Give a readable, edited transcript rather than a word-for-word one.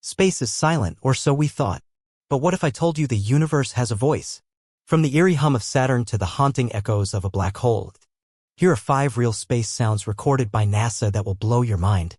Space is silent, or so we thought. But what if I told you the universe has a voice? From the eerie hum of Saturn to the haunting echoes of a black hole. Here are 5 real space sounds recorded by NASA that will blow your mind.